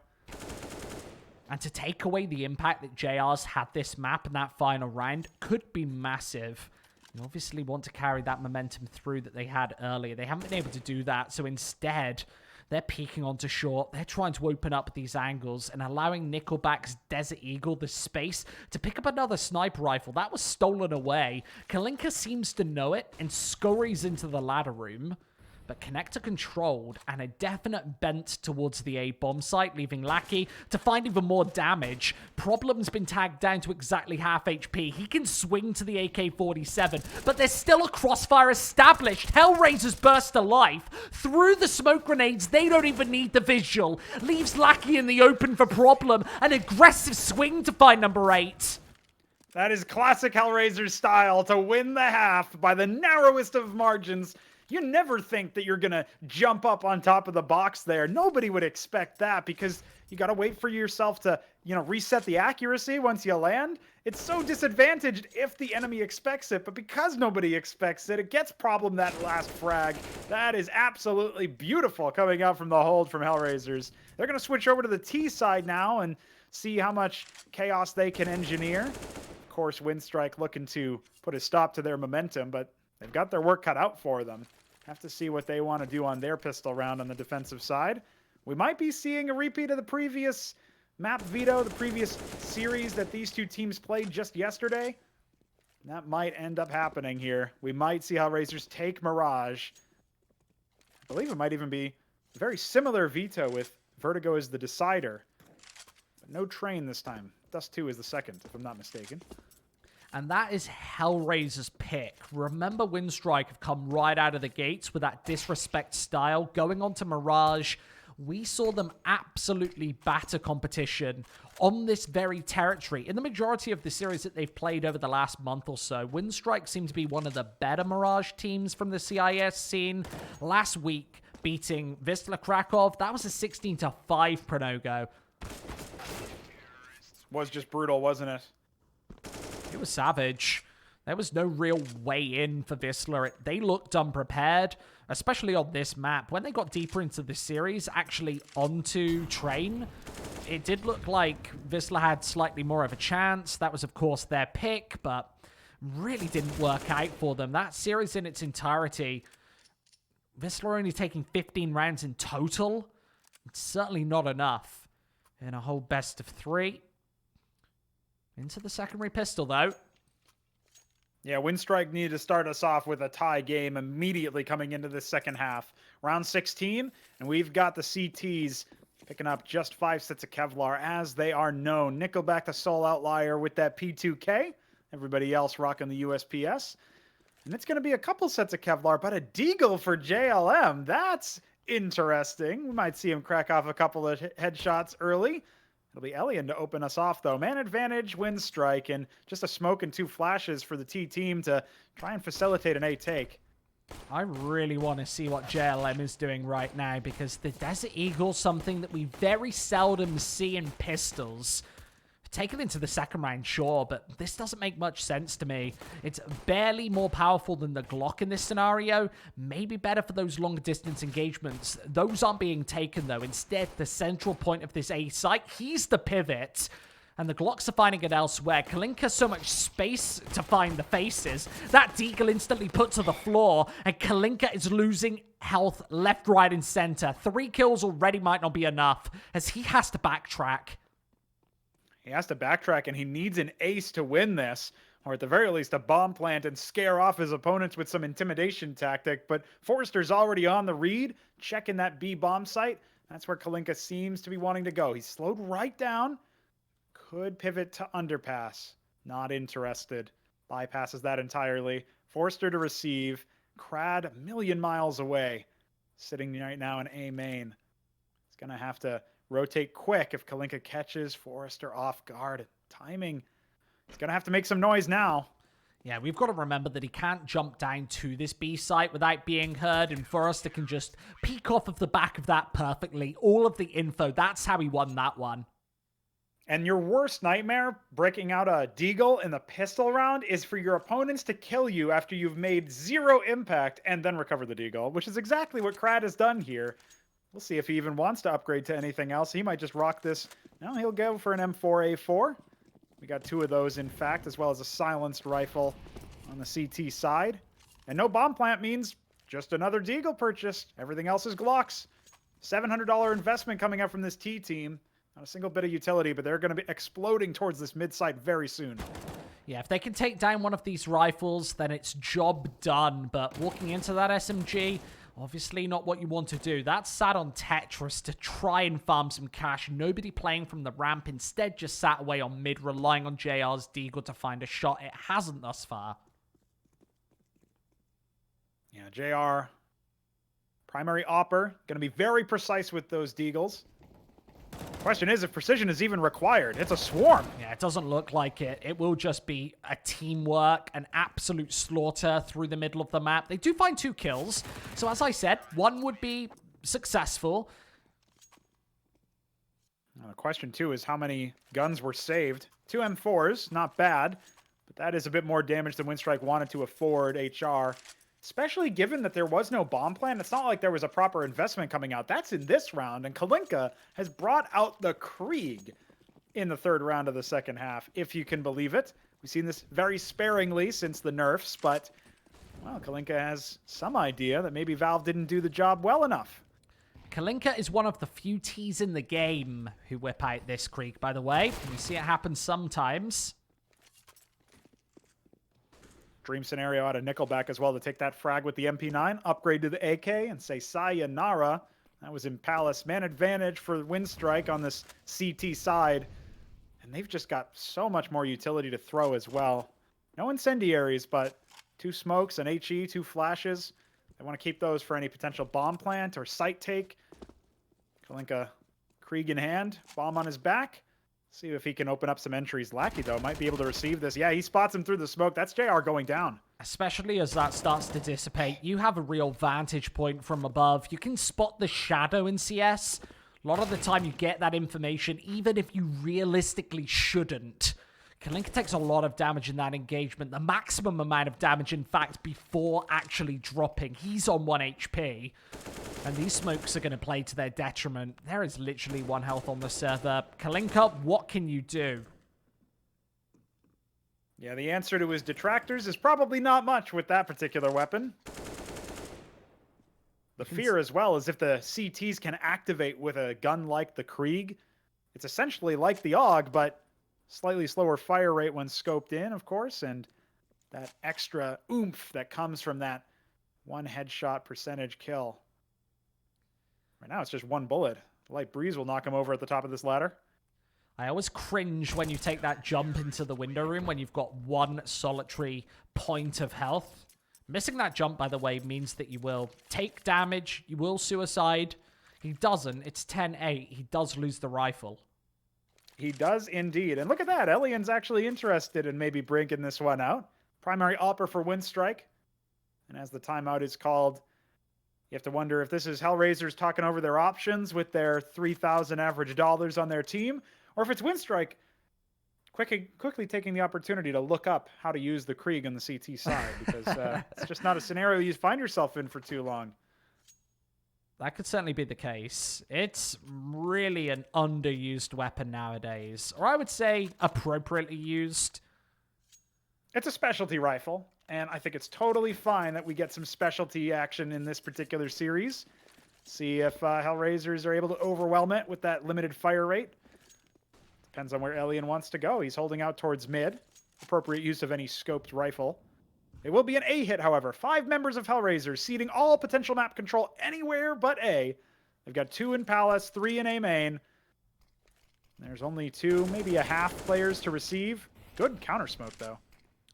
And to take away the impact that JR's had this map in that final round could be massive. You obviously want to carry that momentum through that they had earlier. They haven't been able to do that, so instead, they're peeking onto short. They're trying to open up these angles and allowing Nickelback's Desert Eagle the space to pick up another sniper rifle. That was stolen away. Kalinka seems to know it and scurries into the ladder room. But connector controlled and a definite bent towards the A bomb site, leaving Lackey to find even more damage. Problem's been tagged down to exactly half HP. He can swing to the AK-47, but there's still a crossfire established. Hellraisers burst to life. Through the smoke grenades, they don't even need the visual. Leaves Lackey in the open for Problem. An aggressive swing to find number 8. That is classic Hellraisers style, to win the half by the narrowest of margins. You never think that you're going to jump up on top of the box there. Nobody would expect that because you got to wait for yourself to, reset the accuracy once you land. It's so disadvantaged if the enemy expects it, but because nobody expects it, it gets Problem that last frag. That is absolutely beautiful coming out from the hold from Hellraisers. They're going to switch over to the T side now and see how much chaos they can engineer. Of course, Winstrike looking to put a stop to their momentum, but they've got their work cut out for them. Have to see what they want to do on their pistol round on the defensive side. We might be seeing a repeat of the previous map veto, the previous series that these two teams played just yesterday. That might end up happening here. We might see Hellraisers take Mirage. I believe it might even be a very similar veto with Vertigo as the decider. But no train this time. Dust 2 is the second, if I'm not mistaken. And that is Hellraiser's pick. Remember, Winstrike have come right out of the gates with that disrespect style. Going on to Mirage, we saw them absolutely batter competition on this very territory. In the majority of the series that they've played over the last month or so, Winstrike seem to be one of the better Mirage teams from the CIS scene. Last week, beating Wisla Krakow, that was a 16-5 Pronogo. Was just brutal, wasn't it? It was savage. There was no real way in for Wisla. They looked unprepared, especially on this map. When they got deeper into the series, actually onto Train, it did look like Wisla had slightly more of a chance. That was, of course, their pick, but really didn't work out for them. That series in its entirety, Wisla only taking 15 rounds in total. It's certainly not enough in a whole best of 3. Into the secondary pistol, though. Yeah, Winstrike needed to start us off with a tie game immediately coming into the second half. Round 16, and we've got the CTs picking up just 5 sets of Kevlar, as they are known. Nickelback, the sole outlier with that P2K. Everybody else rocking the USPS. And it's going to be a couple sets of Kevlar, but a Deagle for JLM. That's interesting. We might see him crack off a couple of headshots early. It'll be Elian to open us off, though. Man advantage, Winstrike, and just a smoke and 2 flashes for the T team to try and facilitate an A take. I really want to see what JLM is doing right now, because the Desert Eagle's something that we very seldom see in pistols. Taken into the second round, sure, but this doesn't make much sense to me. It's barely more powerful than the Glock in this scenario. Maybe better for those longer distance engagements. Those aren't being taken, though. Instead, the central point of this A site, he's the pivot. And the Glocks are finding it elsewhere. Kalinka so much space to find the faces. That Deagle instantly put to the floor, and Kalinka is losing health left, right, and center. 3 kills already might not be enough, as he has to backtrack. He has to backtrack, and he needs an ace to win this, or at the very least a bomb plant and scare off his opponents with some intimidation tactic. But Forrester's already on the read, checking that B bomb site. That's where Kalinka seems to be wanting to go. He's slowed right down. Could pivot to underpass. Not interested. Bypasses that entirely. Forrester to receive. Crad a million miles away. Sitting right now in A main. He's going to have to rotate quick if Kalinka catches Forrester off guard. Timing. He's going to have to make some noise now. Yeah, we've got to remember that he can't jump down to this B site without being heard, and Forrester can just peek off of the back of that perfectly. All of the info, that's how he won that one. And your worst nightmare, breaking out a Deagle in the pistol round, is for your opponents to kill you after you've made 0 impact and then recover the Deagle, which is exactly what Crad has done here. We'll see if he even wants to upgrade to anything else. He might just rock this. No, he'll go for an M4A4. We got 2 of those, in fact, as well as a silenced rifle on the CT side. And no bomb plant means just another Deagle purchase. Everything else is Glocks. $700 investment coming up from this T team. Not a single bit of utility, but they're going to be exploding towards this mid-site very soon. Yeah, if they can take down one of these rifles, then it's job done. But walking into that SMG, obviously not what you want to do. That's sat on Tetris to try and farm some cash. Nobody playing from the ramp. Instead, just sat away on mid, relying on JR's Deagle to find a shot. It hasn't thus far. Yeah, JR, primary opper, going to be very precise with those Deagles. Question is if precision is even required. It's a swarm. Yeah, it doesn't look like it. It will just be a teamwork, an absolute slaughter through the middle of the map. They do find 2 kills. So as I said, 1 would be successful. Now, the question, too, is how many guns were saved. 2 M4s, not bad. But that is a bit more damage than Winstrike wanted to afford HR. Especially given that there was no bomb plan. It's not like there was a proper investment coming out. That's in this round. And Kalinka has brought out the Krieg in the 3rd round of the second half, if you can believe it. We've seen this very sparingly since the nerfs, but, well, Kalinka has some idea that maybe Valve didn't do the job well enough. Kalinka is one of the few Ts in the game who whip out this Krieg, by the way. You see it happen sometimes. Dream scenario out of Nickelback as well to take that frag with the MP9, upgrade to the AK, and say sayonara. That was in Palace. Man advantage for Winstrike on this CT side. And they've just got so much more utility to throw as well. No incendiaries, but 2 smokes, an HE, 2 flashes. They want to keep those for any potential bomb plant or site take. Kalinka, Krieg in hand, bomb on his back. See if he can open up some entries. Lackey, though, might be able to receive this. Yeah, he spots him through the smoke. That's JR going down. Especially as that starts to dissipate, you have a real vantage point from above. You can spot the shadow in CS. A lot of the time you get that information, even if you realistically shouldn't. Kalinka takes a lot of damage in that engagement. The maximum amount of damage, in fact, before actually dropping. He's on 1 HP. And these smokes are going to play to their detriment. There is literally 1 health on the server. Kalinka, what can you do? Yeah, the answer to his detractors is probably not much with that particular weapon. The fear as well is if the CTs can activate with a gun like the Krieg. It's essentially like the AUG, but slightly slower fire rate when scoped in, of course, and that extra oomph that comes from that 1 headshot percentage kill. Right now, it's just 1 bullet. The light breeze will knock him over at the top of this ladder. I always cringe when you take that jump into the window room when you've got 1 solitary point of health. Missing that jump, by the way, means that you will take damage, you will suicide. He doesn't. It's 10-8. He does lose the rifle. He does indeed. And look at that. Elian's actually interested in maybe breaking this one out. Primary opper for Winstrike. And as the timeout is called, you have to wonder if this is Hellraisers talking over their options with their 3,000 average dollars on their team, or if it's Winstrike quickly taking the opportunity to look up how to use the Krieg on the CT side, because it's just not a scenario you find yourself in for too long. That could certainly be the case. It's really an underused weapon nowadays, or I would say appropriately used. It's a specialty rifle, and I think it's totally fine that we get some specialty action in this particular series. See if Hellraisers are able to overwhelm it with that limited fire rate. Depends on where Elian wants to go. He's holding out towards mid. Appropriate use of any scoped rifle. It will be an A hit, however. 5 members of Hellraisers, ceding all potential map control anywhere but A. They've got 2 in Palace, 3 in A main. There's only 2, maybe a half players to receive. Good counter smoke, though.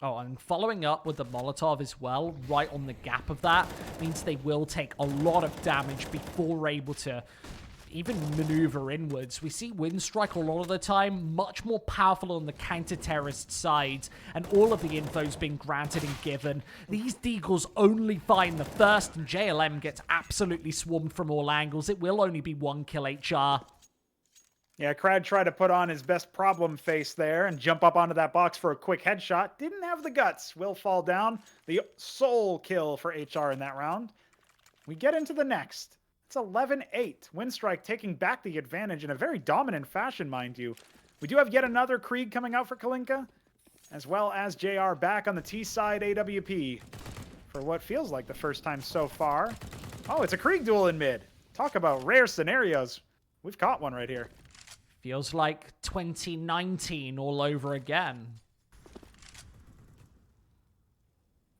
Oh, and following up with the Molotov as well, right on the gap of that, means they will take a lot of damage before able to even maneuver inwards. We see Winstrike a lot of the time, much more powerful on the counter-terrorist side, and all of the info's been granted and given. These deagles only find the first, and JLM gets absolutely swarmed from all angles. It will only be 1 kill HR. Yeah, Crad tried to put on his best problem face there and jump up onto that box for a quick headshot. Didn't have the guts. Will fall down. The sole kill for HR in that round. We get into the next. It's 11-8. Winstrike taking back the advantage in a very dominant fashion, mind you. We do have yet another Krieg coming out for Kalinka, as well as JR back on the T side AWP for what feels like the first time so far. Oh, it's a Krieg duel in mid. Talk about rare scenarios. We've caught one right here. Feels like 2019 all over again.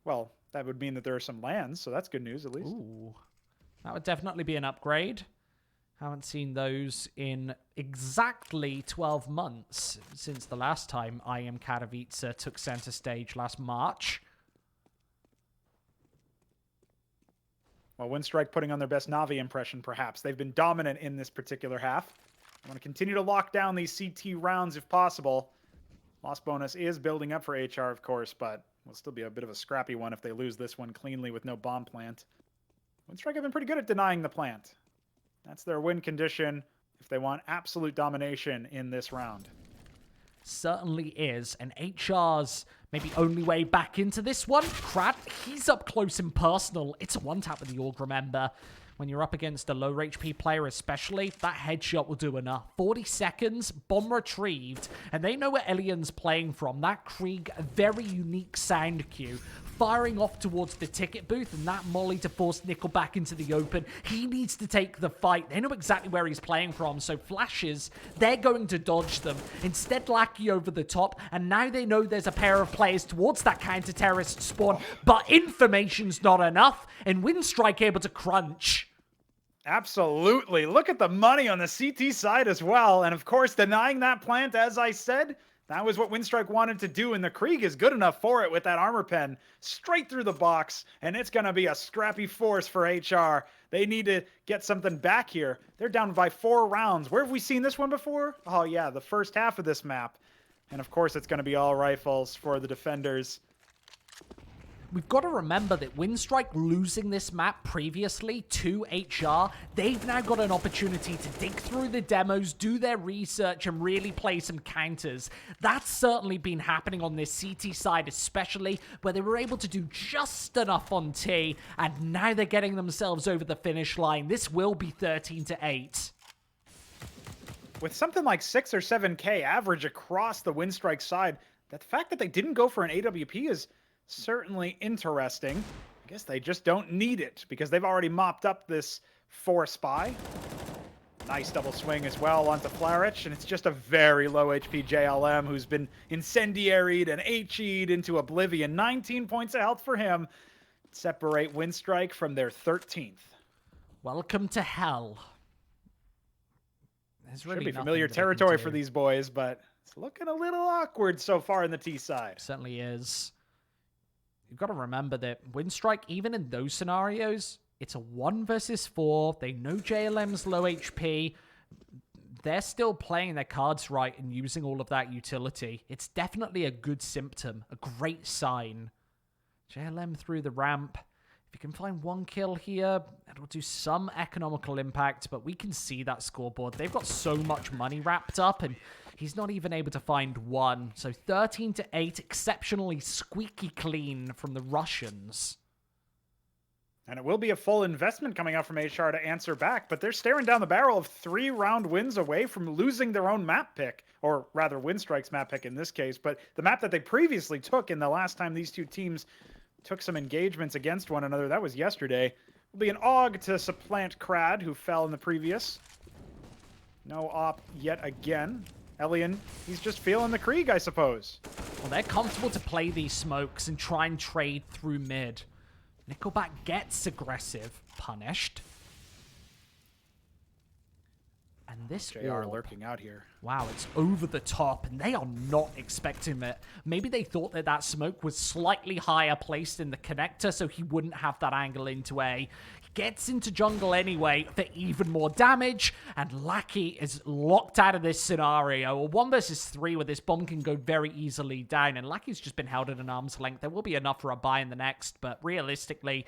Well, that would mean that there are some lands, so that's good news at least. Ooh. That would definitely be an upgrade. Haven't seen those in exactly 12 months since the last time I Am Katowice took center stage last March. Well, Winstrike putting on their best Navi impression, perhaps. They've been dominant in this particular half. I want to continue to lock down these CT rounds if possible. Loss bonus is building up for HR, of course, but will still be a bit of a scrappy one if they lose this one cleanly with no bomb plant. Winstrike have been pretty good at denying the plant. That's their win condition if they want absolute domination in this round. Certainly is, and HR's maybe only way back into this one. Crad, he's up close and personal. It's a one-tap with the Org, remember. When you're up against a lower HP player especially, that headshot will do enough. 40 seconds, bomb retrieved, and they know where Elian's playing from. That Krieg, a very unique sound cue. firing off towards the ticket booth, and that molly to force Nickel back into the open. He needs to take the fight. They know exactly where he's playing from, so flashes, they're going to dodge them. Instead, Lackey over the top, and now they know there's a pair of players towards that counter-terrorist spawn, but information's not enough, and Winstrike able to crunch. Absolutely. Look at the money on the CT side as well. And of course, denying that plant, as I said, that was what Winstrike wanted to do, and the Krieg is good enough for it with that armor pen straight through the box, and it's going to be a scrappy force for HR. They need to get something back here. They're down by 4 rounds. Where have we seen this one before? Oh, yeah, the first half of this map. And of course, it's going to be all rifles for the defenders. We've got to remember that Winstrike losing this map previously to HR, they've now got an opportunity to dig through the demos, do their research, and really play some counters. That's certainly been happening on this CT side especially, where they were able to do just enough on T, and now they're getting themselves over the finish line. This will be 13-8. With something like 6 or 7K average across the Winstrike side, the fact that they didn't go for an AWP is certainly interesting. I guess they just don't need it because they've already mopped up this 4 spy. Nice double swing as well onto Flarich, and it's just a very low HP JLM who's been incendiaried and HE'd into oblivion. 19 points of health for him. Separate Winstrike from their 13th. Welcome to hell. There's really should be familiar territory for these boys, but it's looking a little awkward so far in the T side. It certainly is. You've got to remember that Winstrike, even in those scenarios, it's a 1 versus 4. They know JLM's low HP. They're still playing their cards right and using all of that utility. It's definitely a good symptom, a great sign. JLM through the ramp. If you can find 1 kill here, it'll do some economical impact, but we can see that scoreboard. They've got so much money wrapped up, and he's not even able to find 1. So 13-8, exceptionally squeaky clean from the Russians. And it will be a full investment coming out from HR to answer back, but they're staring down the barrel of 3-round wins away from losing their own map pick, or rather Winstrike's map pick in this case, but the map that they previously took in the last time these two teams took some engagements against one another. That was yesterday. Will be an AUG to supplant Krad, who fell in the previous. No op yet again. Elian, he's just feeling the Krieg, I suppose. Well, they're comfortable to play these smokes and try and trade through mid. Nickelback gets aggressive, punished. And this JR lurking out here. Wow, it's over the top, and they are not expecting it. Maybe they thought that that smoke was slightly higher placed in the connector, so he wouldn't have that angle into A. He gets into jungle anyway for even more damage, and Lackey is locked out of this scenario. A 1 versus 3 where this bomb can go very easily down, and Lackey's just been held at an arm's length. There will be enough for a buy in the next, but realistically,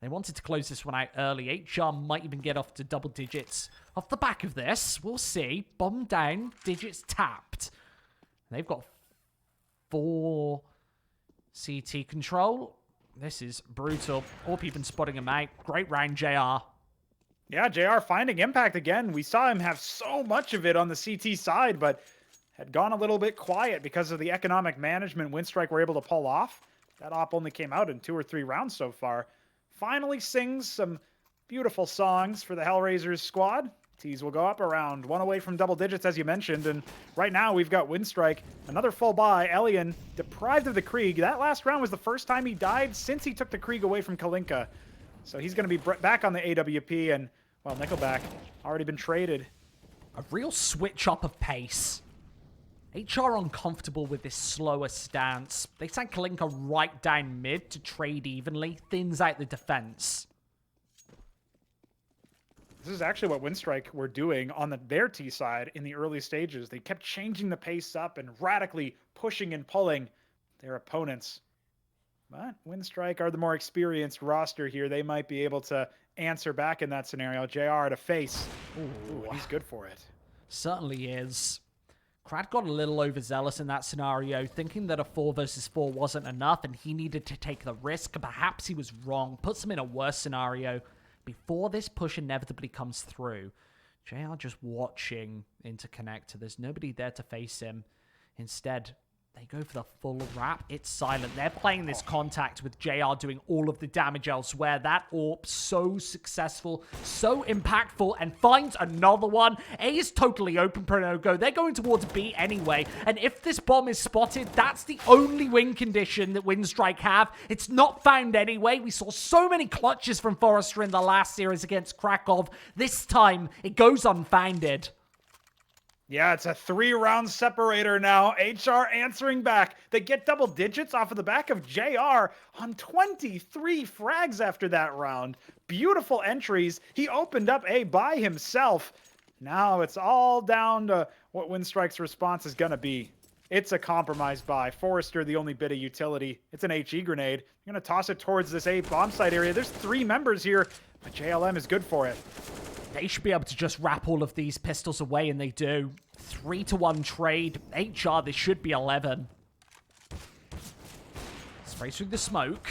they wanted to close this one out early. HR might even get off to double digits off the back of this. We'll see. Bomb down, digits tapped. They've got 4 CT control. This is brutal. Orp even spotting him out. Great round, JR. Yeah, JR finding impact again. We saw him have so much of it on the CT side, but had gone a little bit quiet because of the economic management Winstrike were able to pull off. That op only came out in 2 or 3 rounds so far. Finally sings some beautiful songs for the Hellraisers squad. T's will go up around 1 away from double digits, as you mentioned. And right now we've got Winstrike, another full buy. Elian deprived of the Krieg. That last round was the first time he died since he took the Krieg away from Kalinka. So he's going to be back on the AWP. And, well, Nickelback already been traded. A real switch up of pace. HR uncomfortable with this slower stance. They sent Kalinka right down mid to trade evenly, thins out the defense. This is actually what Winstrike were doing on their T side in the early stages. They kept changing the pace up and radically pushing and pulling their opponents. But Winstrike are the more experienced roster here. They might be able to answer back in that scenario. JR to face. Ooh, he's good for it. Certainly is. Krad got a little overzealous in that scenario, thinking that a 4 versus 4 wasn't enough and he needed to take the risk. Perhaps he was wrong, puts him in a worse scenario before this push inevitably comes through. JR just watching into connector. There's nobody there to face him. Instead, They go for the full wrap. It's silent. They're playing this contact with JR doing all of the damage elsewhere. That AWP so successful, so impactful, and finds another one. A is totally open, Pronogo. They're going towards B anyway, and if this bomb is spotted, that's the only win condition that Winstrike have. It's not found anyway. We saw so many clutches from Forrester in the last series against Krakow. This time, it goes unfounded. Yeah, it's a 3-round separator now. HR answering back. They get double digits off of the back of JR on 23 frags after that round. Beautiful entries. He opened up A by himself. Now it's all down to what Winstrike's response is going to be. It's a compromise buy. Forrester, the only bit of utility. It's an HE grenade. You're going to toss it towards this A bomb site area. There's 3 members here, but JLM is good for it. They should be able to just wrap all of these pistols away, and they do. 3-to-1 trade. HR, this should be 11. Sprays through the smoke.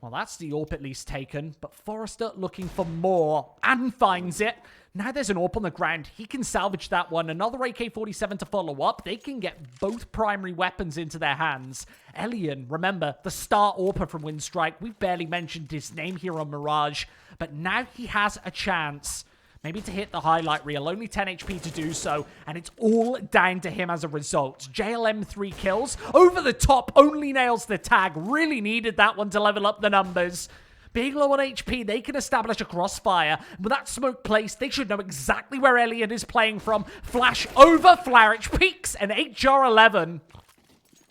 Well, that's the AWP at least taken, but Forrester looking for more, and finds it. Now there's an AWP on the ground. He can salvage that one. Another AK-47 to follow up. They can get both primary weapons into their hands. Elian, remember, the star AWPer from Winstrike. We've barely mentioned his name here on Mirage, but now he has a chance. Maybe to hit the highlight reel, only 10 HP to do so, and it's all down to him as a result. JLM 3 kills, over the top, only nails the tag. Really needed that one to level up the numbers. Being low on HP, they can establish a crossfire. With that smoke placed, they should know exactly where Elliot is playing from. Flash over, Flarich peaks, and HR 11.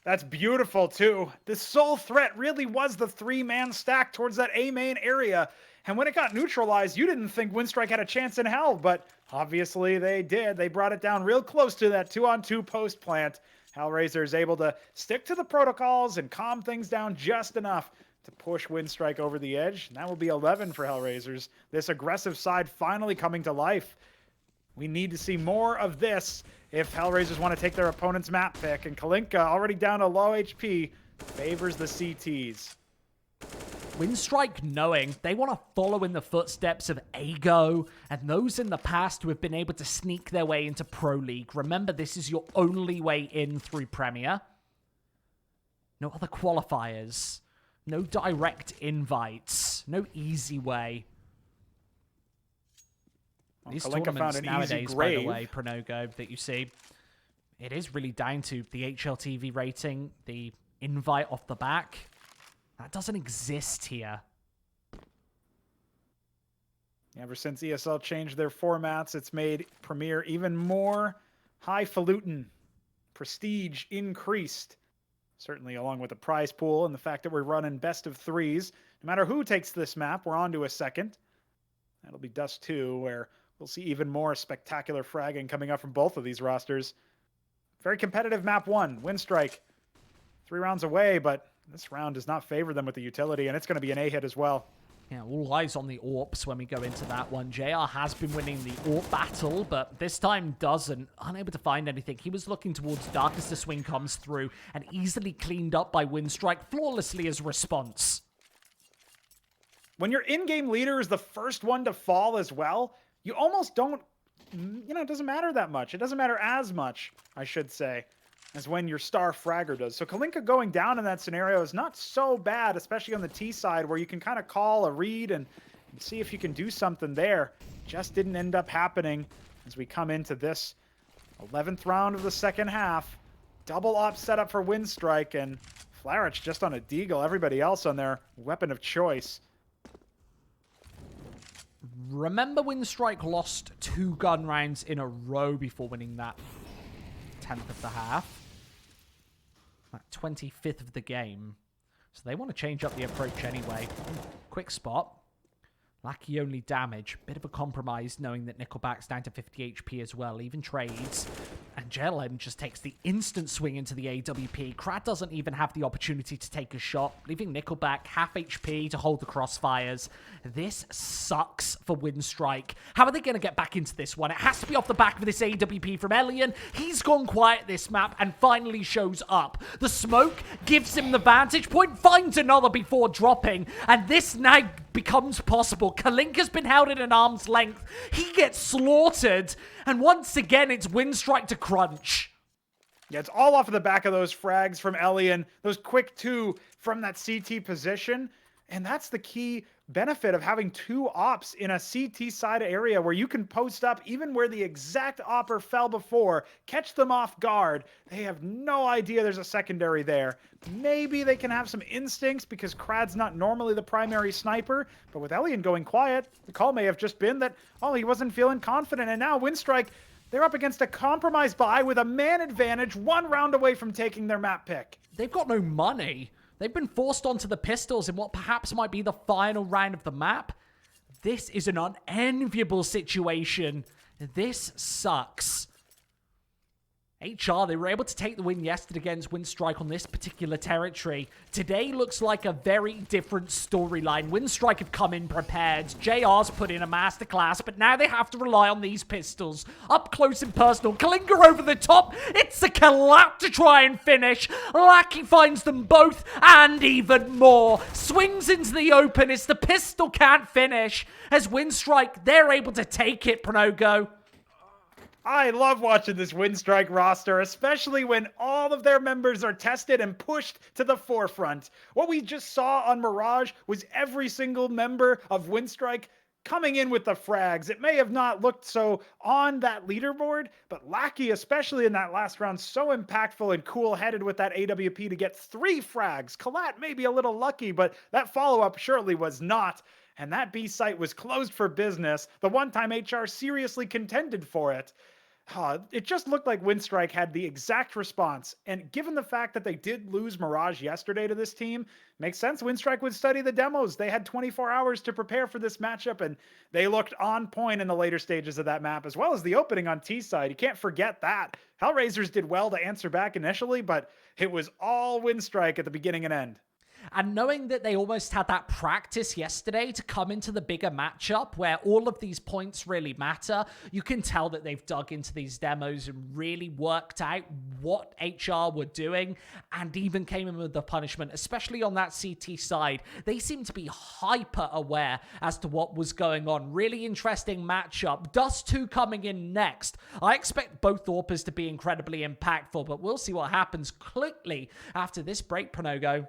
That's beautiful, too. The sole threat really was the 3-man stack towards that A main area. And when it got neutralized, you didn't think Winstrike had a chance in hell, but obviously they did. They brought it down real close to that 2-on-2 post plant. Hellraisers able to stick to the protocols and calm things down just enough to push Winstrike over the edge. And that will be 11 for Hellraisers. This aggressive side finally coming to life. We need to see more of this if Hellraisers want to take their opponent's map pick. And Kalinka, already down to low HP, favors the CTs. Winstrike knowing they want to follow in the footsteps of Ago and those in the past who have been able to sneak their way into Pro League. Remember, this is your only way in through Premier. No other qualifiers. No direct invites. No easy way. Well, These Kalinka tournaments found an nowadays, easy by the grave. way, Pronogo, that you see, it is really down to the HLTV rating, the invite off the back. That doesn't exist here. Ever since ESL changed their formats, it's made Premier even more highfalutin. Prestige increased. Certainly along with the prize pool and the fact that we're running best of 3s. No matter who takes this map, we're on to a second. That'll be Dust 2, where we'll see even more spectacular fragging coming up from both of these rosters. Very competitive map 1. Winstrike. 3 rounds away, but this round does not favor them with the utility, and it's going to be an A-hit as well. Yeah, all eyes on the AWPs when we go into that one. JR has been winning the AWP battle, but this time doesn't. Unable to find anything. He was looking towards Dark as the swing comes through, and easily cleaned up by Winstrike flawlessly as response. When your in-game leader is the first one to fall as well, you almost don't, it doesn't matter that much. It doesn't matter as much, I should say, as when your star fragger does. So Kalinka going down in that scenario is not so bad, especially on the T side, where you can kind of call a read and see if you can do something there. Just didn't end up happening as we come into this 11th round of the second half. Double op setup for Winstrike, and Flarich just on a deagle. Everybody else on their weapon of choice. Remember Winstrike lost 2 gun rounds in a row before winning that 10th of the half. That 25th of the game. So they want to change up the approach anyway. Quick spot. Lackey only damage. Bit of a compromise knowing that Nickelback's down to 50 HP as well. Even trades. And Jelen just takes the instant swing into the AWP. Krad doesn't even have the opportunity to take a shot, leaving Nickelback half HP to hold the crossfires. This sucks for Winstrike. How are they going to get back into this one? It has to be off the back of this AWP from Elian. He's gone quiet this map and finally shows up. The smoke gives him the vantage point, finds another before dropping, and this now becomes possible. Kalinka's been held at an arm's length. He gets slaughtered, and once again, it's Winstrike to crunch. Yeah, it's all off of the back of those frags from Elian, those quick 2 from that CT position. And that's the key benefit of having 2 ops in a CT side area where you can post up even where the exact opper fell before, catch them off guard. They have no idea there's a secondary there. Maybe they can have some instincts because Krad's not normally the primary sniper, but with Elian going quiet, the call may have just been that, oh, he wasn't feeling confident. And now Winstrike, they're up against a compromised buy with a man advantage, 1 round away from taking their map pick. They've got no money. They've been forced onto the pistols in what perhaps might be the final round of the map. This is an unenviable situation. This sucks. HR, they were able to take the win yesterday against Winstrike on this particular territory. Today looks like a very different storyline. Winstrike have come in prepared. JR's put in a masterclass, but now they have to rely on these pistols. Up close and personal. Kalinga over the top. It's a collapse to try and finish. Lackey finds them both and even more. Swings into the open. It's the pistol can't finish. As Winstrike, they're able to take it, Pronogo. I love watching this Winstrike roster, especially when all of their members are tested and pushed to the forefront. What we just saw on Mirage was every single member of Winstrike coming in with the frags. It may have not looked so on that leaderboard, but Lackey, especially in that last round, so impactful and cool-headed with that AWP to get 3 frags. Kalat may be a little lucky, but that follow-up surely was not. And that B site was closed for business. The one time HR seriously contended for it. It just looked like Winstrike had the exact response. And given the fact that they did lose Mirage yesterday to this team, makes sense Winstrike would study the demos. They had 24 hours to prepare for this matchup, and they looked on point in the later stages of that map, as well as the opening on T side. You can't forget that. Hellraisers did well to answer back initially, but it was all Winstrike at the beginning and end. And knowing that they almost had that practice yesterday to come into the bigger matchup where all of these points really matter, you can tell that they've dug into these demos and really worked out what HR were doing and even came in with the punishment, especially on that CT side. They seem to be hyper aware as to what was going on. Really interesting matchup. Dust 2 coming in next. I expect both AWPers to be incredibly impactful, but we'll see what happens quickly after this break, Pronogo.